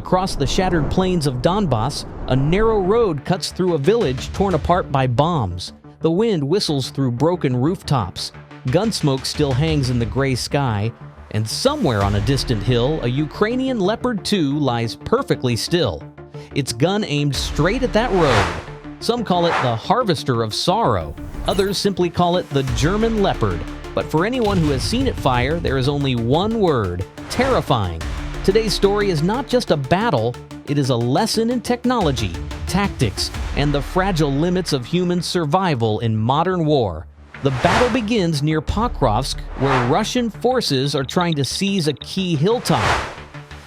Across the shattered plains of Donbass, a narrow road cuts through a village torn apart by bombs. The wind whistles through broken rooftops. Gunsmoke still hangs in the gray sky. And somewhere on a distant hill, a Ukrainian Leopard 2 lies perfectly still. Its gun aimed straight at that road. Some call it the Harvester of Sorrow. Others simply call it the German Leopard. But for anyone who has seen it fire, there is only one word: terrifying. Today's story is not just a battle, it is a lesson in technology, tactics, and the fragile limits of human survival in modern war. The battle begins near Pokrovsk, where Russian forces are trying to seize a key hilltop.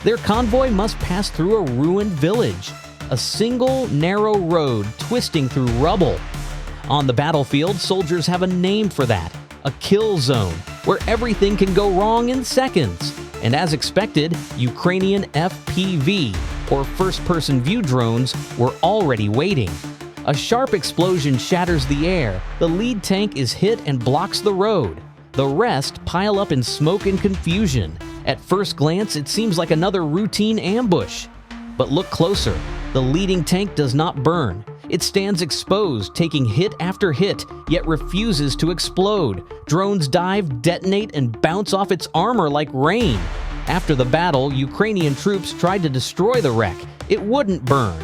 Their convoy must pass through a ruined village, a single narrow road twisting through rubble. On the battlefield, soldiers have a name for that: a kill zone, where everything can go wrong in seconds. And as expected, Ukrainian FPV, or first-person view drones, were already waiting. A sharp explosion shatters the air, the lead tank is hit and blocks the road. The rest pile up in smoke and confusion. At first glance, it seems like another routine ambush. But look closer. The leading tank does not burn. It stands exposed, taking hit after hit, yet refuses to explode. Drones dive, detonate, and bounce off its armor like rain. After the battle, Ukrainian troops tried to destroy the wreck. It wouldn't burn.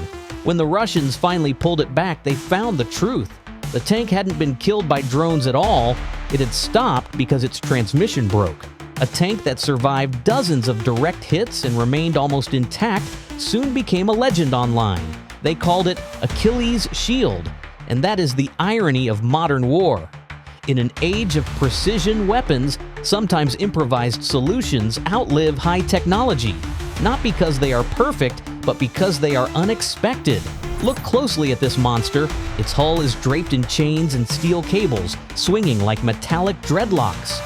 When the Russians finally pulled it back, they found the truth. The tank hadn't been killed by drones at all. It had stopped because its transmission broke. A tank that survived dozens of direct hits and remained almost intact soon became a legend online. They called it Achilles Shield, and that is the irony of modern war. In an age of precision weapons, sometimes improvised solutions outlive high technology, not because they are perfect, but because they are unexpected. Look closely at this monster. Its hull is draped in chains and steel cables, swinging like metallic dreadlocks.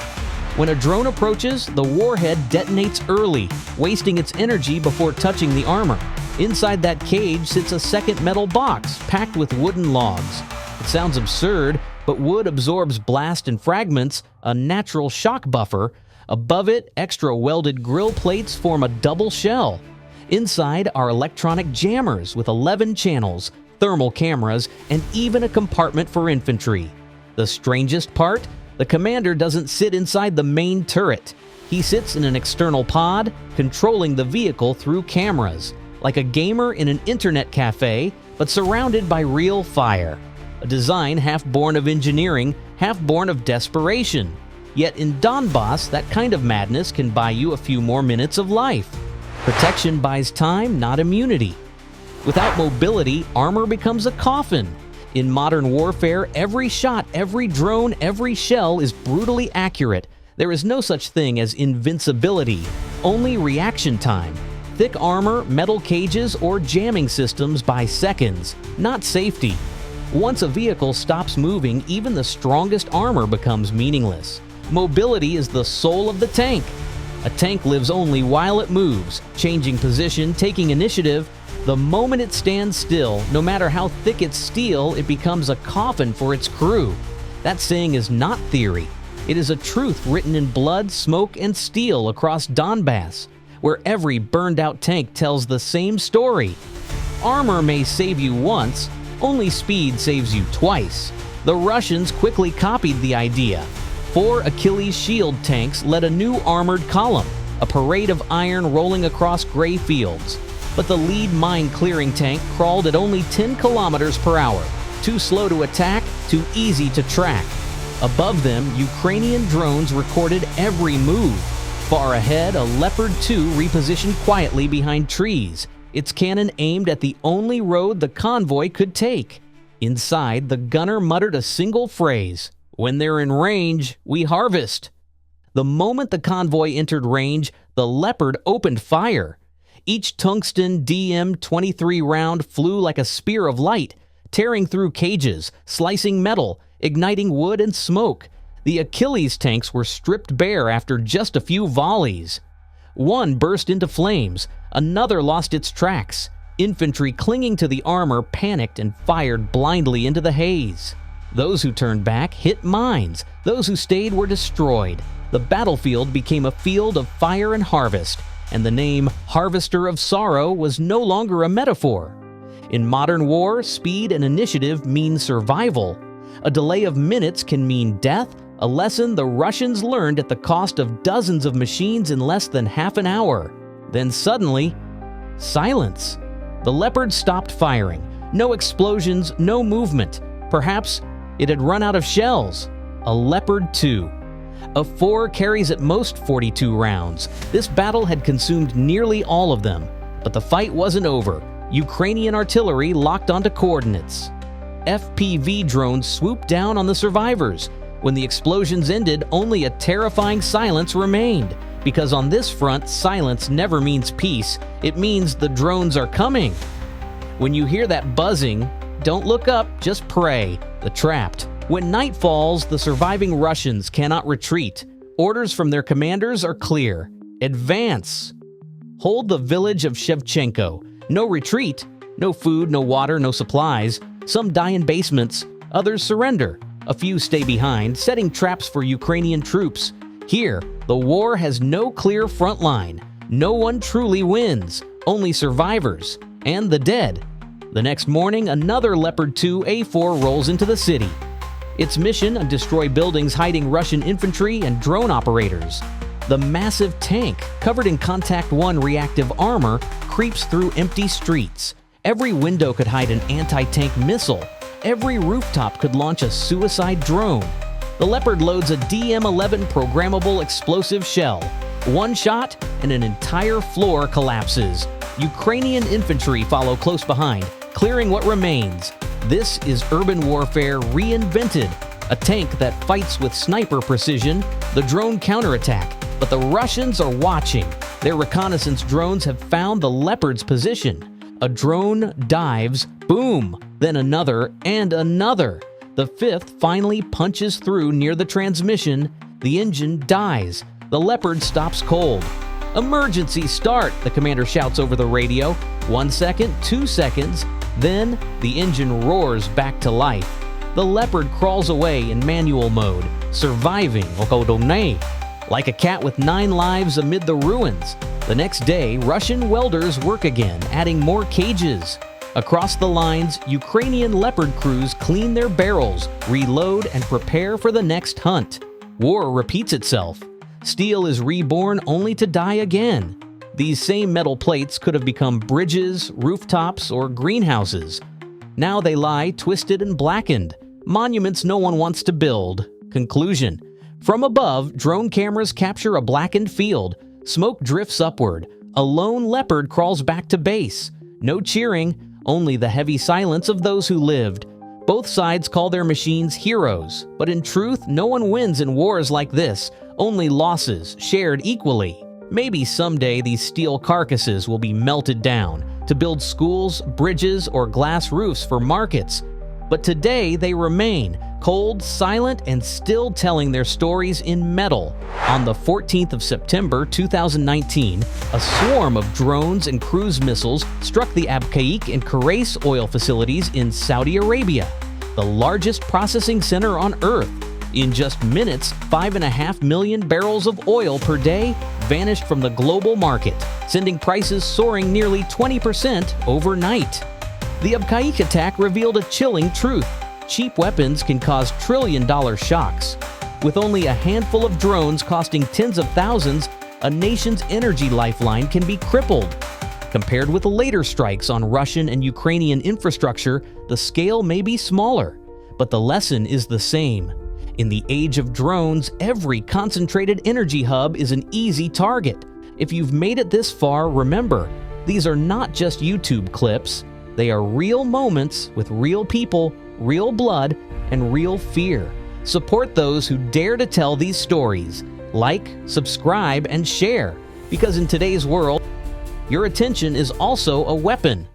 When a drone approaches, the warhead detonates early, wasting its energy before touching the armor. Inside that cage sits a second metal box packed with wooden logs. It sounds absurd, but wood absorbs blast and fragments, a natural shock buffer. Above it, extra welded grill plates form a double shell. Inside are electronic jammers with 11 channels, thermal cameras, and even a compartment for infantry. The strangest part? The commander doesn't sit inside the main turret. He sits in an external pod, controlling the vehicle through cameras, like a gamer in an internet cafe, but surrounded by real fire. A design half born of engineering, half born of desperation. Yet in Donbass, that kind of madness can buy you a few more minutes of life. Protection buys time, not immunity. Without mobility, armor becomes a coffin. In modern warfare, every shot, every drone, every shell is brutally accurate. There is no such thing as invincibility, only reaction time. Thick armor, metal cages, or jamming systems buy seconds, not safety. Once a vehicle stops moving, even the strongest armor becomes meaningless. Mobility is the soul of the tank. A tank lives only while it moves, changing position, taking initiative. The moment it stands still, no matter how thick its steel, it becomes a coffin for its crew. That saying is not theory. It is a truth written in blood, smoke, and steel across Donbass, where every burned-out tank tells the same story. Armor may save you once, only speed saves you twice. The Russians quickly copied the idea. 4 Achilles Shield tanks led a new armored column, a parade of iron rolling across gray fields. But the lead mine-clearing tank crawled at only 10 kilometers per hour, too slow to attack, too easy to track. Above them, Ukrainian drones recorded every move. Far ahead, a Leopard 2 repositioned quietly behind trees, its cannon aimed at the only road the convoy could take. Inside, the gunner muttered a single phrase: "When they're in range, we harvest." The moment the convoy entered range, the Leopard opened fire. Each tungsten DM-23 round flew like a spear of light, tearing through cages, slicing metal, igniting wood and smoke. The Achilles tanks were stripped bare after just a few volleys. One burst into flames, another lost its tracks. Infantry clinging to the armor panicked and fired blindly into the haze. Those who turned back hit mines. Those who stayed were destroyed. The battlefield became a field of fire and harvest. and the name Harvester of Sorrow was no longer a metaphor. In modern war, speed and initiative mean survival. A delay of minutes can mean death, a lesson the Russians learned at the cost of dozens of machines in less than half an hour. Then suddenly, silence. The Leopard stopped firing. No explosions, no movement. Perhaps it had run out of shells. A Leopard 2. A 4 carries at most 42 rounds. This battle had consumed nearly all of them. But the fight wasn't over. Ukrainian artillery locked onto coordinates. FPV drones swooped down on the survivors. When the explosions ended, only a terrifying silence remained. Because on this front, silence never means peace. It means the drones are coming. When you hear that buzzing, don't look up, just pray. The trapped. When night falls, the surviving Russians cannot retreat. Orders from their commanders are clear. Advance. Hold the village of Shevchenko. No retreat. No food, no water, no supplies. Some die in basements. Others surrender. A few stay behind, setting traps for Ukrainian troops. Here, the war has no clear front line. No one truly wins. Only survivors. And the dead. The next morning, another Leopard 2 A4 rolls into the city. Its mission: destroy buildings hiding Russian infantry and drone operators. The massive tank, covered in Contact 1 reactive armor, creeps through empty streets. Every window could hide an anti-tank missile. Every rooftop could launch a suicide drone. The Leopard loads a DM-11 programmable explosive shell. One shot, and an entire floor collapses. Ukrainian infantry follow close behind, clearing what remains. This is urban warfare reinvented. A tank that fights with sniper precision, the drone counterattack. But the Russians are watching. Their reconnaissance drones have found the Leopard's position. A drone dives, boom, then another and another. The fifth finally punches through near the transmission. The engine dies. The Leopard stops cold. Emergency start, the commander shouts over the radio. 1 second, 2 seconds, then the engine roars back to life. The Leopard crawls away in manual mode, surviving like a cat with 9 lives amid the ruins. The next day, Russian welders work again, adding more cages. Across the lines, Ukrainian Leopard crews clean their barrels, reload, and prepare for the next hunt. War repeats itself. Steel is reborn only to die again. These same metal plates could have become bridges, rooftops, or greenhouses. Now they lie twisted and blackened, monuments no one wants to build. Conclusion: from above, drone cameras capture a blackened field. Smoke drifts upward. A lone Leopard crawls back to base. No cheering, only the heavy silence of those who lived. Both sides call their machines heroes, but in truth, no one wins in wars like this, only losses shared equally. Maybe someday these steel carcasses will be melted down to build schools, bridges, or glass roofs for markets. But today they remain, cold, silent, and still telling their stories in metal. On the 14th of September 2019, a swarm of drones and cruise missiles struck the Abqaiq and Khurais oil facilities in Saudi Arabia, the largest processing center on Earth. In just minutes, 5.5 million barrels of oil per day vanished from the global market, sending prices soaring nearly 20% overnight. The Abqaiq attack revealed a chilling truth. Cheap weapons can cause trillion-dollar shocks. With only a handful of drones costing tens of thousands, a nation's energy lifeline can be crippled. Compared with later strikes on Russian and Ukrainian infrastructure, the scale may be smaller, but the lesson is the same. In the age of drones, every concentrated energy hub is an easy target. If you've made it this far, remember, these are not just YouTube clips. They are real moments with real people, real blood, and real fear. Support those who dare to tell these stories. Like, subscribe, and share, because in today's world, your attention is also a weapon.